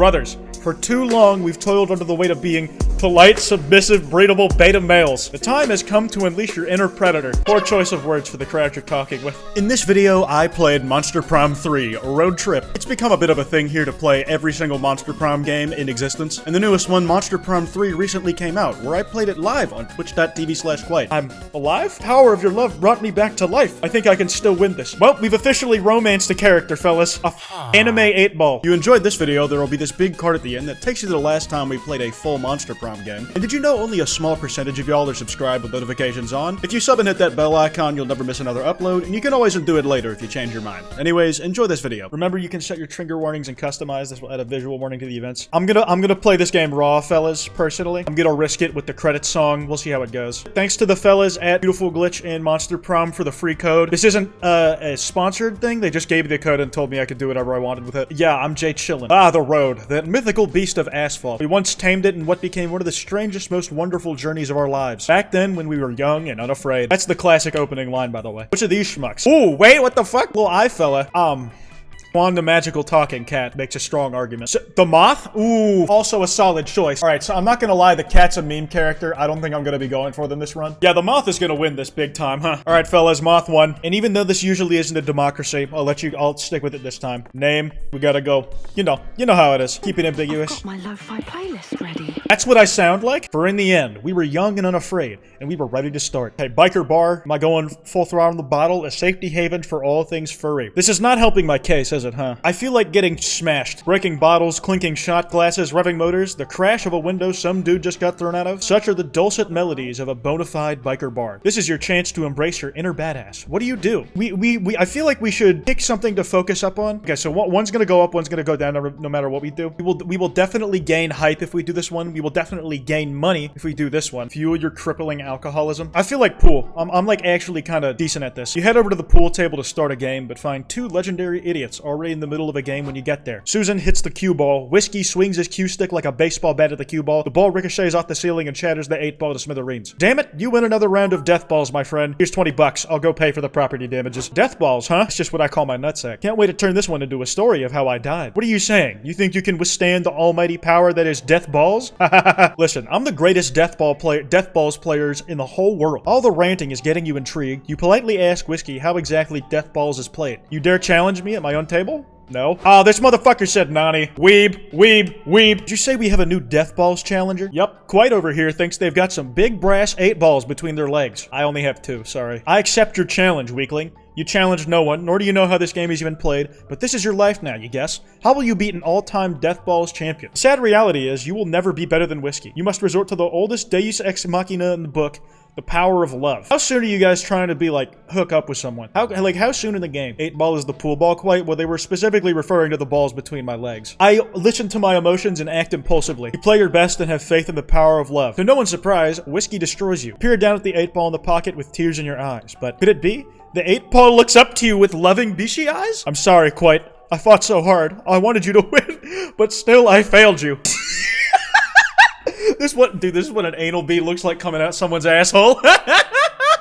Brothers, for too long we've toiled under the weight of being polite, submissive, breedable beta males. The time has come to unleash your inner predator. Poor choice of words for the crowd you're talking with. In this video, I played Monster Prom 3, Road Trip. It's become a bit of a thing here to play every single Monster Prom game in existence. And the newest one, Monster Prom 3, recently came out, where I played it live on twitch.tv/Kwote. I'm alive? Power of your love brought me back to life. I think I can still win this. Well, we've officially romanced a character, fellas. Anime 8-ball. If you enjoyed this video, there will be this big card at the end that takes you to the last time we played a full Monster Prom game. And did you know only a small percentage of y'all are subscribed with notifications on? If you sub and hit that bell icon, you'll never miss another upload, and you can always undo it later if you change your mind. Anyways, enjoy this video. Remember, you can set your trigger warnings and customize. This will add a visual warning to the events. I'm gonna play this game raw, fellas, personally. I'm gonna risk it with the credits song. We'll see how it goes. Thanks to the fellas at Beautiful Glitch and Monster Prom for the free code. This isn't a sponsored thing. They just gave me the code and told me I could do whatever I wanted with it. Yeah, I'm Jay Chillin. Ah, the road. That mythical beast of asphalt. We once tamed it in what became one of the strangest, most wonderful journeys of our lives. Back then, when we were young and unafraid. That's the classic opening line, by the way. Which of these schmucks? Ooh, wait, what the fuck? Little eye fella. Juan the magical talking cat makes a strong argument. So, the moth? Ooh, also a solid choice. Alright, so I'm not gonna lie, the cat's a meme character. I don't think I'm gonna be going for them this run. Yeah, the moth is gonna win this big time, huh? Alright, fellas, moth won. And even though this usually isn't a democracy, I'll stick with it this time. Name, we gotta go. You know how it is. Keep it ambiguous. I've got my lo-fi playlist ready. That's what I sound like? For in the end, we were young and unafraid, and we were ready to start. Hey, biker bar, am I going full throttle on the bottle? A safety haven for all things furry. This is not helping my case, is it, huh? I feel like getting smashed. Breaking bottles, clinking shot glasses, revving motors, the crash of a window some dude just got thrown out of. Such are the dulcet melodies of a bona fide biker bar. This is your chance to embrace your inner badass. What do you do? I feel like we should pick something to focus up on. Okay, so one's gonna go up, one's gonna go down no matter what we do. We will definitely gain hype if we do this one. We will definitely gain money if we do this one. Fuel your crippling alcoholism. I feel like pool. I'm like actually kind of decent at this. You head over to the pool table to start a game, but find two legendary idiots already in the middle of a game when you get there. Susan hits the cue ball. Whiskey swings his cue stick like a baseball bat at the cue ball. The ball ricochets off the ceiling and shatters the 8-ball to smithereens. Damn it, you win another round of death balls, my friend. Here's 20 bucks. I'll go pay for the property damages. Death balls, huh? It's just what I call my nutsack. Can't wait to turn this one into a story of how I died. What are you saying? You think you can withstand the almighty power that is death balls? Listen, I'm the greatest death balls players in the whole world. All the ranting is getting you intrigued. You politely ask Whiskey how exactly death balls is played. You dare challenge me at my own table? No. Oh, this motherfucker said Nani. Weeb, weeb, weeb. Did you say we have a new Death Balls challenger? Yup. Kwote over here thinks they've got some big brass 8 balls between their legs. I only have 2, sorry. I accept your challenge, weakling. You challenged no one, nor do you know how this game is even played, but this is your life now, you guess. How will you beat an all-time Death Balls champion? The sad reality is, you will never be better than Whiskey. You must resort to the oldest Deus Ex Machina in the book, the power of love. How soon are you guys trying to be like, hook up with someone? How soon in the game? 8 ball is the pool ball quite? Well, they were specifically referring to the balls between my legs. I listen to my emotions and act impulsively. You play your best and have faith in the power of love. To no one's surprise, Whiskey destroys you. Peer down at the 8 ball in the pocket with tears in your eyes. But could it be? The 8 ball looks up to you with loving Bishi eyes? I'm sorry, Kwote. I fought so hard. I wanted you to win, but still I failed you. This is what an anal bead looks like coming out someone's asshole.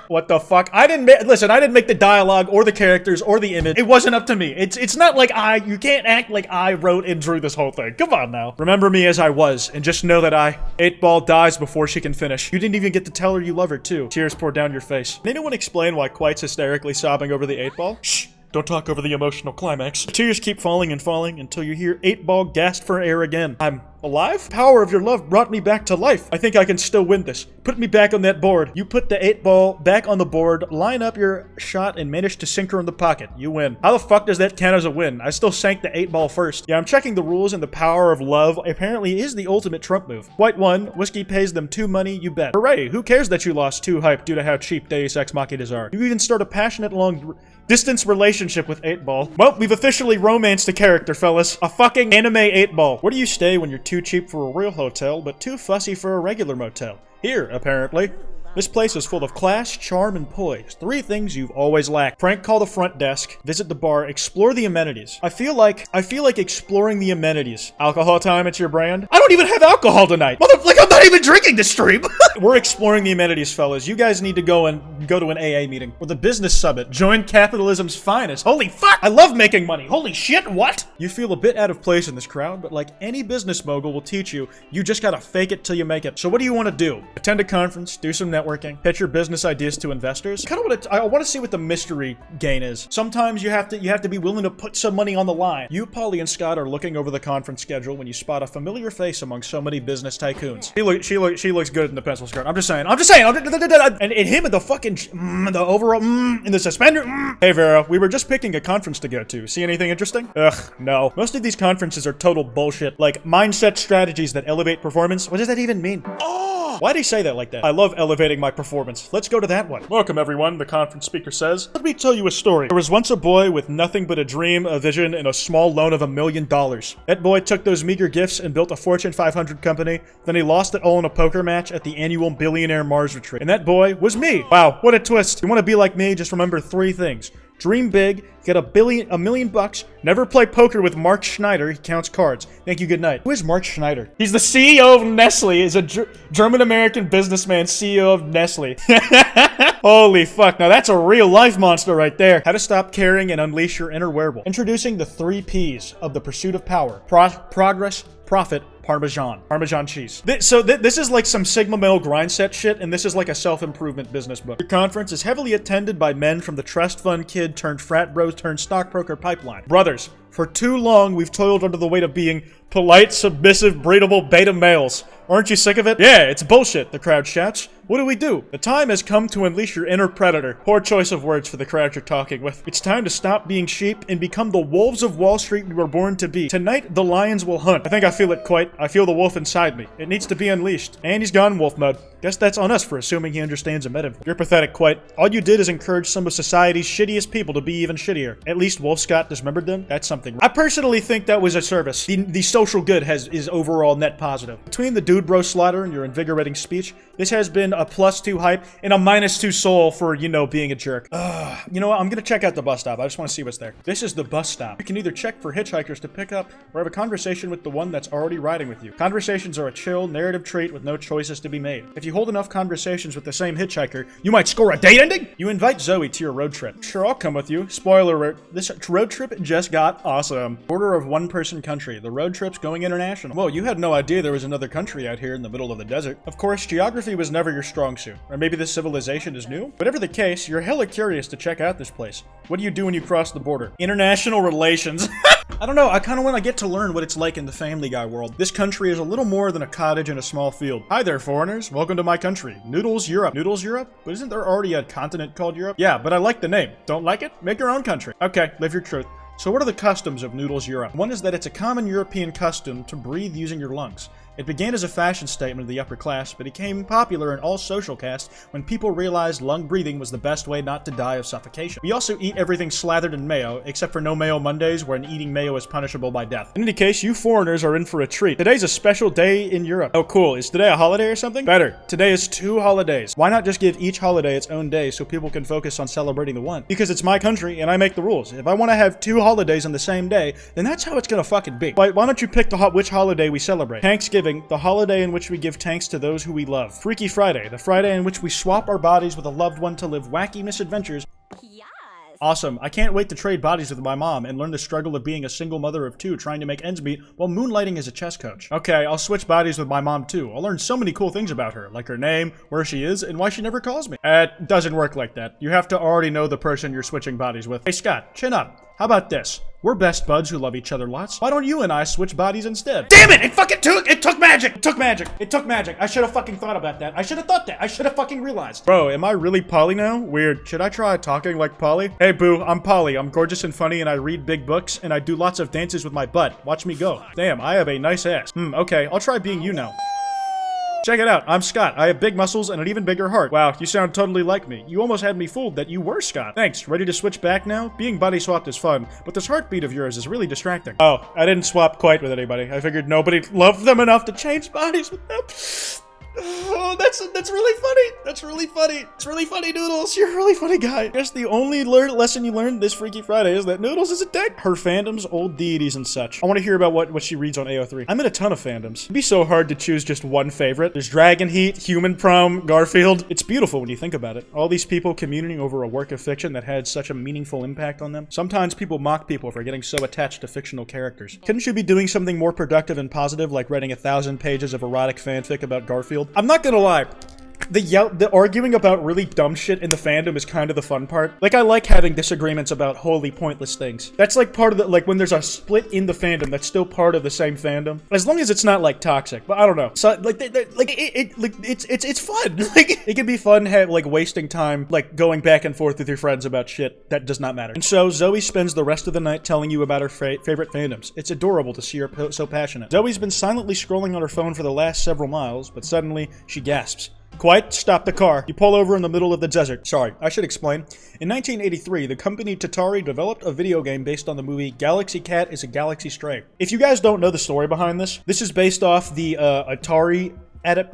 What the fuck? Listen, I didn't make the dialogue or the characters or the image. It wasn't up to me. It's not like you can't act like I wrote and drew this whole thing. Come on now. Remember me as I was, and just know that 8-ball dies before she can finish. You didn't even get to tell her you love her too. Tears pour down your face. Can anyone explain why Kwote's hysterically sobbing over the 8-ball? Shh. Don't talk over the emotional climax. The tears keep falling and falling until you hear 8-ball gasp for air again. I'm alive? Power of your love brought me back to life. I think I can still win this. Put me back on that board. You put the 8-ball back on the board, line up your shot, and manage to sink her in the pocket. You win. How the fuck does that count as a win? I still sank the 8-ball first. Yeah, I'm checking the rules, and the power of love apparently is the ultimate trump move. Kwote won. Whiskey pays them 2 money, you bet. Hooray! Who cares that you lost 2 hype due to how cheap Deus Ex Machinas are? You even start a passionate long-distance relationship with 8-ball. Well, we've officially romanced a character, fellas. A fucking anime 8-ball. Where do you stay when you're too cheap for a real hotel, but too fussy for a regular motel? Here, apparently. This place is full of class, charm, and poise. 3 things you've always lacked. Prank call the front desk, visit the bar, explore the amenities. I feel like exploring the amenities. Alcohol time, it's your brand? I don't even have alcohol tonight! Like, I'm not even drinking this stream! We're exploring the amenities, fellas. You guys need to go to an AA meeting. Or the business summit. Join capitalism's finest. Holy fuck! I love making money! Holy shit, what? You feel a bit out of place in this crowd, but like any business mogul will teach you, you just gotta fake it till you make it. So what do you want to do? Attend a conference, do some networking, pitch your business ideas to investors. I want to see what the mystery gain is. Sometimes you have to be willing to put some money on the line. You, Polly, and Scott are looking over the conference schedule when you spot a familiar face among so many business tycoons. She looks good in the pencil skirt. I'm just saying. And him and the fucking the overall in the suspender. Hey Vera, we were just picking a conference to go to. See anything interesting? Ugh, no. Most of these conferences are total bullshit. Like mindset strategies that elevate performance. What does that even mean? Why'd he say that like that? I love elevating my performance. Let's go to that one. Welcome everyone, the conference speaker says. Let me tell you a story. There was once a boy with nothing but a dream, a vision, and a small loan of $1 million. That boy took those meager gifts and built a Fortune 500 company. Then he lost it all in a poker match at the annual Billionaire Mars Retreat. And that boy was me. Wow, what a twist. You want to be like me, just remember 3 things. Dream big, get $1 million, never play poker with Mark Schneider, he counts cards. Thank you, good night. Who is Mark Schneider? He's the CEO of Nestle. He's a German-American businessman, CEO of Nestle. Holy fuck, now that's a real-life monster right there. How to stop caring and unleash your inner werewolf. Introducing the 3 Ps of the pursuit of power. Progress, profit, Parmesan cheese. This is like some Sigma male grind set shit, and this is like a self-improvement business book. Your conference is heavily attended by men from the trust fund kid turned frat bros turned stockbroker pipeline. Brothers, for too long we've toiled under the weight of being polite, submissive, breedable beta males. Aren't you sick of it? Yeah, it's bullshit, the crowd shouts. What do we do? The time has come to unleash your inner predator. Poor choice of words for the crowd you're talking with. It's time to stop being sheep and become the wolves of Wall Street we were born to be. Tonight, the lions will hunt. I think I feel it quite. I feel the wolf inside me. It needs to be unleashed. And he's gone wolf mode. Guess that's on us for assuming he understands a metaphor. You're pathetic, Kwote. All you did is encourage some of society's shittiest people to be even shittier. At least Wolf Scott dismembered them. That's something. I personally think that was a service. The social good is overall net positive. Between the dude bro slaughter and your invigorating speech, this has been a +2 hype and a -2 soul for, you know, being a jerk. You know what? I'm gonna check out the bus stop. I just want to see what's there. This is the bus stop. You can either check for hitchhikers to pick up or have a conversation with the one that's already riding with you. Conversations are a chill, narrative treat with no choices to be made. If you hold enough conversations with the same hitchhiker, you might score a date ending? You invite Zoe to your road trip. Sure, I'll come with you. Spoiler alert, this road trip just got awesome. Border of one-person country. The road trip's going international. Whoa, you had no idea there was another country out here in the middle of the desert. Of course, geography was never your strong suit. Or maybe this civilization is new? Whatever the case, you're hella curious to check out this place. What do you do when you cross the border? International relations. I don't know, I kind of want to get to learn what it's like in the Family Guy world. This country is a little more than a cottage in a small field. Hi there, foreigners. Welcome to my country. Noodles Europe. Noodles Europe? But isn't there already a continent called Europe? Yeah, but I like the name. Don't like it? Make your own country. Okay, live your truth. So what are the customs of Noodles Europe? One is that it's a common European custom to breathe using your lungs. It began as a fashion statement of the upper class, but became popular in all social castes when people realized lung breathing was the best way not to die of suffocation. We also eat everything slathered in mayo, except for no mayo Mondays, when eating mayo is punishable by death. In any case, you foreigners are in for a treat. Today's a special day in Europe. Oh cool, is today a holiday or something? Better, today is 2 holidays. Why not just give each holiday its own day so people can focus on celebrating the one? Because it's my country and I make the rules. If I want to have 2 holidays on the same day, then that's how it's gonna fucking be. Why don't you pick which holiday we celebrate? Thanksgiving, the holiday in which we give thanks to those who we love. Freaky Friday, the Friday in which we swap our bodies with a loved one to live wacky misadventures. Yes. Awesome. I can't wait to trade bodies with my mom and learn the struggle of being a single mother of 2 trying to make ends meet while moonlighting as a chess coach. Okay, I'll switch bodies with my mom too. I'll learn so many cool things about her, like her name, where she is, and why she never calls me. It doesn't work like that. You have to already know the person you're switching bodies with. Hey Scott, chin up. How about this? We're best buds who love each other lots. Why don't you and I switch bodies instead? Damn it! It took magic! It took magic! I should have fucking thought about that. I should have thought that. I should have fucking realized. Bro, am I really Polly now? Weird. Should I try talking like Polly? Hey boo, I'm Polly. I'm gorgeous and funny and I read big books and I do lots of dances with my butt. Watch me go. Damn, I have a nice ass. Okay, I'll try being you now. Check it out, I'm Scott. I have big muscles and an even bigger heart. Wow, you sound totally like me. You almost had me fooled that you were Scott. Thanks, ready to switch back now? Being body swapped is fun, but this heartbeat of yours is really distracting. Oh, I didn't swap quite with anybody. I figured nobody loved them enough to change bodies with them. Oh, that's really funny. That's really funny. It's really funny, Noodles. You're a really funny guy. I guess the only lesson you learned this Freaky Friday is that Noodles is a dick. Her fandoms, old deities and such. I want to hear about what she reads on AO3. I'm in a ton of fandoms. It'd be so hard to choose just one favorite. There's Dragon Heat, Human Prom, Garfield. It's beautiful when you think about it. All these people communing over a work of fiction that had such a meaningful impact on them. Sometimes people mock people for getting so attached to fictional characters. Couldn't you be doing something more productive and positive, like writing 1,000 pages of erotic fanfic about Garfield? I'm not gonna lie. The arguing about really dumb shit in the fandom is kind of the fun part. Like, I like having disagreements about wholly pointless things. That's like part of the, like, when there's a split in the fandom, that's still part of the same fandom. As long as it's not, like, toxic. But I don't know. So, like, it's fun. Like, it can be fun, like, wasting time, like, going back and forth with your friends about shit that does not matter. And so, Zoe spends the rest of the night telling you about her favorite fandoms. It's adorable to see her so passionate. Zoe's been silently scrolling on her phone for the last several miles, but suddenly, she gasps. Kwote, stop the car. You pull over in the middle of the desert. Sorry, I should explain. In 1983, the company Atari developed a video game based on the movie Galaxy Cat is a Galaxy Stray. If you guys don't know the story behind this is based off the Atari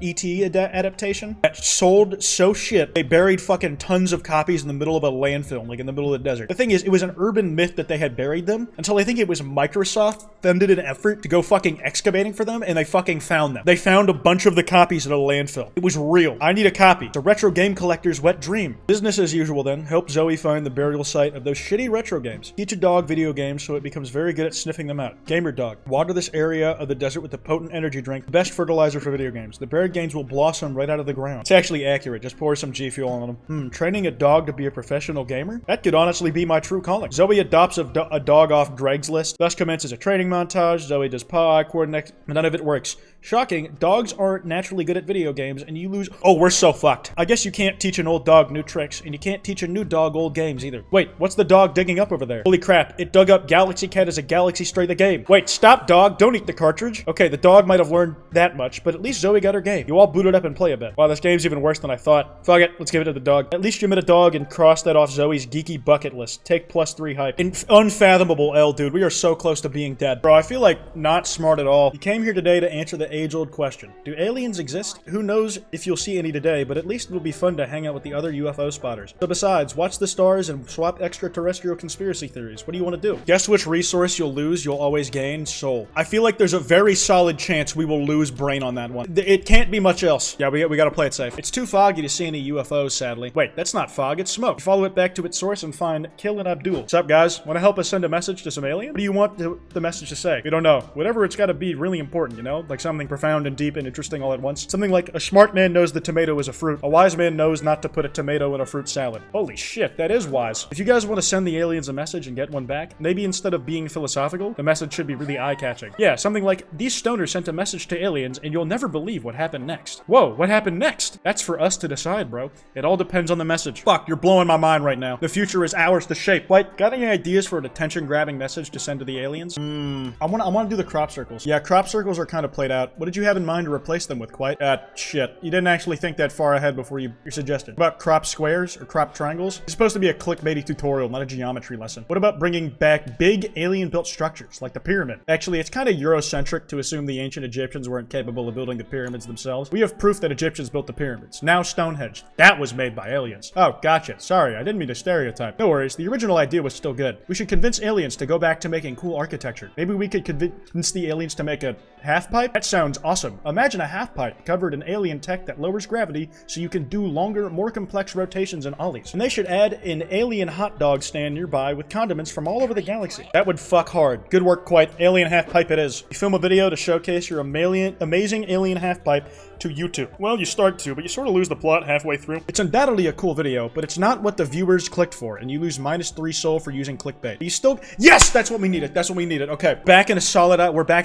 E.T. adaptation that sold so shit they buried fucking tons of copies in the middle of a landfill, like in the middle of the desert. The thing is, it was an urban myth that they had buried them until I think it was Microsoft funded an effort to go fucking excavating for them, and they fucking found them. They found a bunch of the copies at a landfill. It was real. I need a copy. It's a retro game collector's wet dream. Business as usual then. Help Zoe find the burial site of those shitty retro games. Teach a dog video games so it becomes very good at sniffing them out. Gamer dog. Water this area of the desert with a potent energy drink. Best fertilizer for video games. The buried games will blossom right out of the ground. It's actually accurate. Just pour some G Fuel on them. Training a dog to be a professional gamer? That could honestly be my true calling. Zoe adopts a dog off Greg's list. Thus commences a training montage. Zoe does paw coordinate, but none of it works. Shocking, dogs aren't naturally good at video games, and you lose— Oh, we're so fucked. I guess you can't teach an old dog new tricks, and you can't teach a new dog old games either. Wait, what's the dog digging up over there? Holy crap, it dug up Galaxy Cat as a Galaxy Stray the game. Wait, stop, dog, don't eat the cartridge. Okay, the dog might have learned that much, but at least Zoe got her game. You all boot it up and play a bit. Wow, this game's even worse than I thought. Fuck it, let's give it to the dog. At least you met a dog and crossed that off Zoe's geeky bucket list. Take +3 hype. Unfathomable L, dude. We are so close to being dead. Bro, I feel like not smart at all. You came here today to answer the age-old question. Do aliens exist? Who knows if you'll see any today, but at least it'll be fun to hang out with the other UFO spotters. So besides, watch the stars and swap extraterrestrial conspiracy theories. What do you want to do? Guess which resource you'll lose, you'll always gain? Soul. I feel like there's a very solid chance we will lose brain on that one. It can't be much else. Yeah, we gotta play it safe. It's too foggy to see any UFOs, sadly. Wait, that's not fog, it's smoke. You follow it back to its source and find Kill and Abdul. What's up, guys? Want to help us send a message to some alien? What do you want the message to say? We don't know. Whatever, it's gotta be really important, you know? Like something profound and deep and interesting all at once. Something like, a smart man knows the tomato is a fruit. A wise man knows not to put a tomato in a fruit salad. Holy shit, that is wise. If you guys want to send the aliens a message and get one back, maybe instead of being philosophical, the message should be really eye-catching. Yeah, something like, these stoners sent a message to aliens and you'll never believe what happened next. Whoa, what happened next? That's for us to decide, bro. It all depends on the message. Fuck, you're blowing my mind right now. The future is ours to shape. Wait, got any ideas for an attention-grabbing message to send to the aliens? I want to do the crop circles. Yeah, crop circles are kind of played out. What did you have in mind to replace them with, Kwote? Shit. You didn't actually think that far ahead before you suggested. What about crop squares or crop triangles? It's supposed to be a clickbaity tutorial, not a geometry lesson. What about bringing back big alien-built structures, like the pyramid? Actually, it's kind of Eurocentric to assume the ancient Egyptians weren't capable of building the pyramids themselves. We have proof that Egyptians built the pyramids. Now Stonehenge. That was made by aliens. Oh, gotcha. Sorry, I didn't mean to stereotype. No worries, the original idea was still good. We should convince aliens to go back to making cool architecture. Maybe we could convince the aliens to make a half-pipe? That sounds awesome. Imagine a half-pipe covered in alien tech that lowers gravity so you can do longer, more complex rotations and ollies. And they should add an alien hot dog stand nearby with condiments from all over the galaxy. That would fuck hard. Good work, Kwote. Alien half-pipe it is. You film a video to showcase your amazing alien half-pipe to YouTube. Well, you start to, but you sort of lose the plot halfway through. It's undoubtedly a cool video, but it's not what the viewers clicked for, and you lose -3 soul for using clickbait. You still— Yes! That's what we needed. That's what we needed. Okay, we're back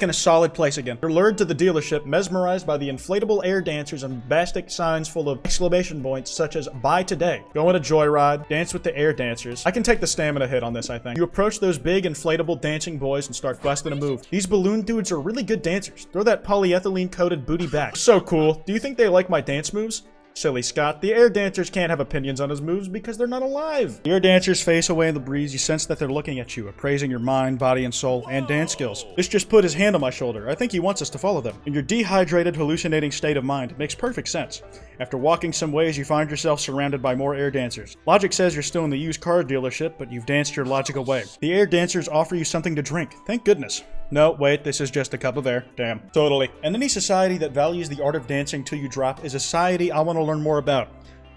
in a solid place again. You're lured to the dealership, mesmerized by the inflatable air dancers and bombastic signs full of exclamation points such as "Buy today," "Go on a joyride," "Dance with the air dancers." I can take the stamina hit on this, I think. You approach those big inflatable dancing boys and start busting a move. These balloon dudes are really good dancers. Throw that polyethylene coated booty back. So cool. Do you think they like my dance moves? Silly Scott. The air dancers can't have opinions on his moves because they're not alive. The air dancers face away in the breeze. You sense that they're looking at you, appraising your mind, body, and soul, and dance skills. This just put his hand on my shoulder. I think he wants us to follow them. In your dehydrated, hallucinating state of mind, it makes perfect sense. After walking some ways, you find yourself surrounded by more air dancers. Logic says you're still in the used car dealership, but you've danced your logic away. The air dancers offer you something to drink. Thank goodness. No, wait, this is just a cup of air. Damn. Totally. And any society that values the art of dancing till you drop is a society I want to learn more about.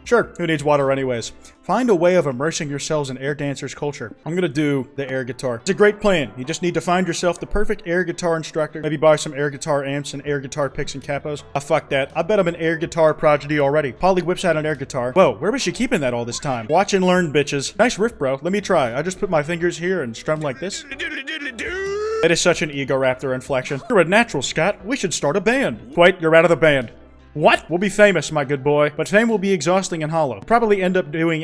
Sure, who needs water anyways? Find a way of immersing yourselves in air dancers' culture. I'm gonna do the air guitar. It's a great plan. You just need to find yourself the perfect air guitar instructor. Maybe buy some air guitar amps and air guitar picks and capos. Ah, fuck that. I bet I'm an air guitar prodigy already. Polly whips out an air guitar. Whoa, where was she keeping that all this time? Watch and learn, bitches. Nice riff, bro. Let me try. I just put my fingers here and strum like this. It is such an ego raptor inflection. You're a natural, Scott. We should start a band. Wait, you're out of the band. What? We'll be famous, my good boy, but fame will be exhausting and hollow. Probably end up doing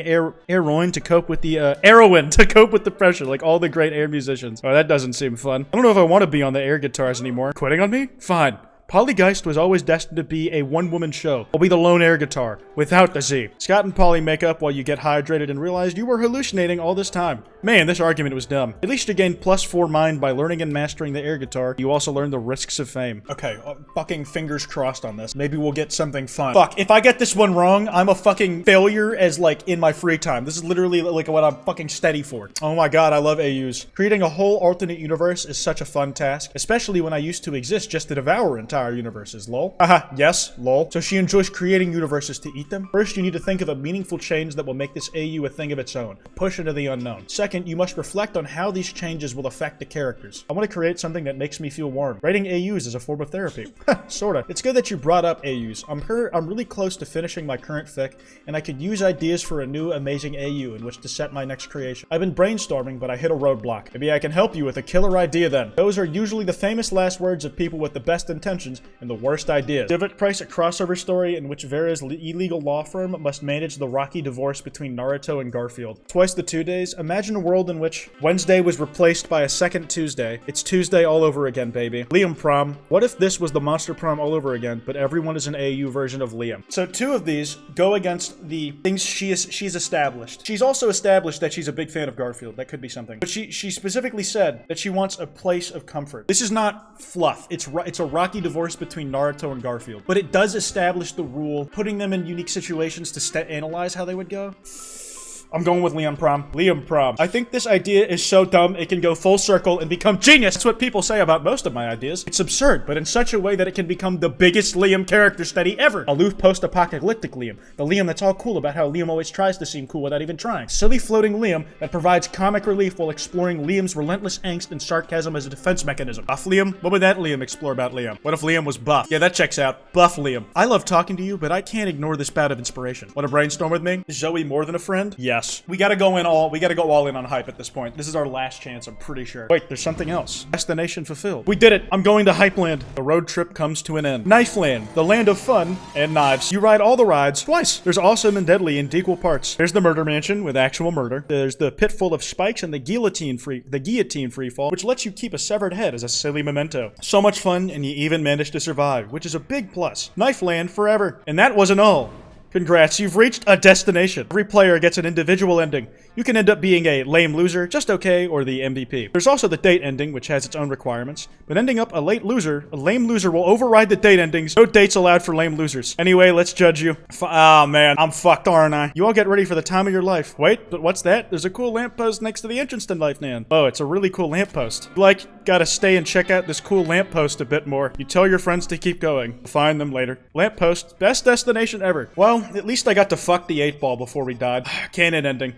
heroin to cope with the, heroin to cope with the pressure, like all the great air musicians. Oh, that doesn't seem fun. I don't know if I want to be on the air guitars anymore. Quitting on me? Fine. Polygeist was always destined to be a one-woman show. I'll be the lone air guitar, without the Z. Scott and Polly make up while you get hydrated and realize you were hallucinating all this time. Man, this argument was dumb. At least you gained +4 mind by learning and mastering the air guitar. You also learned the risks of fame. Okay, fucking fingers crossed on this. Maybe we'll get something fun. Fuck, if I get this one wrong, I'm a fucking failure as, like, in my free time. This is literally, like, what I'm fucking steady for. Oh my god, I love AUs. Creating a whole alternate universe is such a fun task, especially when I used to exist just to devour entire universes, lol. Haha, yes, lol. So she enjoys creating universes to eat them? First, you need to think of a meaningful change that will make this AU a thing of its own. Push into the unknown. Second, you must reflect on how these changes will affect the characters. I want to create something that makes me feel warm. Writing AUs is a form of therapy. Sorta. It's good that you brought up AUs. I'm really close to finishing my current fic, and I could use ideas for a new amazing AU in which to set my next creation. I've been brainstorming, but I hit a roadblock. Maybe I can help you with a killer idea then. Those are usually the famous last words of people with the best intentions and the worst ideas. Civic Price, a crossover story in which Vera's illegal law firm must manage the rocky divorce between Naruto and Garfield. Twice the 2 days. Imagine a world in which Wednesday was replaced by a second Tuesday. It's Tuesday all over again, baby. Liam prom. What if this was the monster prom all over again, but everyone is an AU version of Liam? So 2 of these go against the things she's established. She's also established that she's a big fan of Garfield. That could be something. But she specifically said that she wants a place of comfort. This is not fluff. It's a rocky divorce between Naruto and Garfield. But it does establish the rule, putting them in unique situations to analyze how they would go. I'm going with Liam prom. Liam prom. I think this idea is so dumb it can go full circle and become genius. That's what people say about most of my ideas. It's absurd, but in such a way that it can become the biggest Liam character study ever. Aloof post-apocalyptic Liam. The Liam that's all cool about how Liam always tries to seem cool without even trying. Silly floating Liam that provides comic relief while exploring Liam's relentless angst and sarcasm as a defense mechanism. Buff Liam? What would that Liam explore about Liam? What if Liam was buff? Yeah, that checks out. Buff Liam. I love talking to you, but I can't ignore this bout of inspiration. Want to brainstorm with me? Is Zoe more than a friend? Yes. We gotta go all in on hype at this point. This is our last chance, I'm pretty sure. Wait, there's something else. Destination fulfilled. We did it. I'm going to Hypeland. The road trip comes to an end. Knifeland, the land of fun and knives. You ride all the rides twice. There's awesome and deadly in equal parts. There's the murder mansion with actual murder. There's the pit full of spikes and the guillotine freefall, which lets you keep a severed head as a silly memento. So much fun, and you even managed to survive, which is a big plus. Knifeland forever. And that wasn't all. Congrats, you've reached a destination. Every player gets an individual ending. You can end up being a lame loser, just okay, or the MVP. There's also the date ending, which has its own requirements, but ending up a lame loser will override the date endings. No dates allowed for lame losers. Anyway, let's judge you. Oh man, I'm fucked, aren't I? You all get ready for the time of your life. Wait, but what's that? There's a cool lamppost next to the entrance to Knifeland. Oh, it's a really cool lamppost. Gotta stay and check out this cool lamppost a bit more. You tell your friends to keep going. Find them later. Lamppost, best destination ever. Well, at least I got to fuck the 8-ball before we died. Canon ending.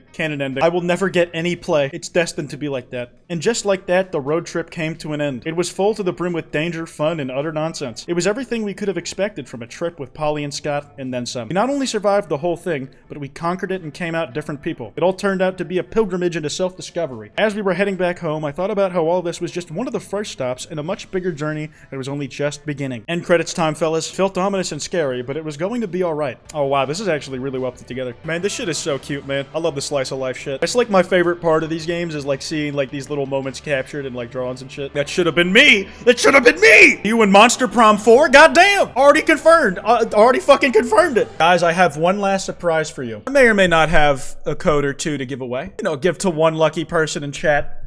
I will never get any play. It's destined to be like that. And just like that, the road trip came to an end. It was full to the brim with danger, fun, and utter nonsense. It was everything we could have expected from a trip with Polly and Scott, and then some. We not only survived the whole thing, but we conquered it and came out different people. It all turned out to be a pilgrimage into self-discovery. As we were heading back home, I thought about how all this was just one of the first stops in a much bigger journey that was only just beginning. End credits time, fellas. Felt ominous and scary, but it was going to be alright. Oh wow, this is actually really well put together. Man, this shit is so cute, man. I love the slice of life shit. It's like my favorite part of these games is like seeing like these little moments captured in like drawings and shit. That should have been me. That should have been me. You in Monster Prom 4? Goddamn. Already confirmed. Already fucking confirmed it. Guys, I have one last surprise for you. I may or may not have a code or two to give away. You know, give to one lucky person in chat.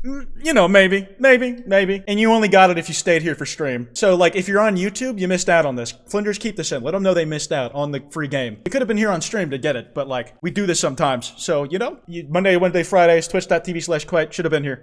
You know, maybe. And you only got it if you stayed here for stream. So, like, if you're on YouTube, you missed out on this. Flinders, keep this in. Let them know they missed out on the free game. You could have been here on stream to get it, but, like, we do this sometimes. So, you know, Monday, Wednesday, Fridays, twitch.tv/Kwote, should have been here.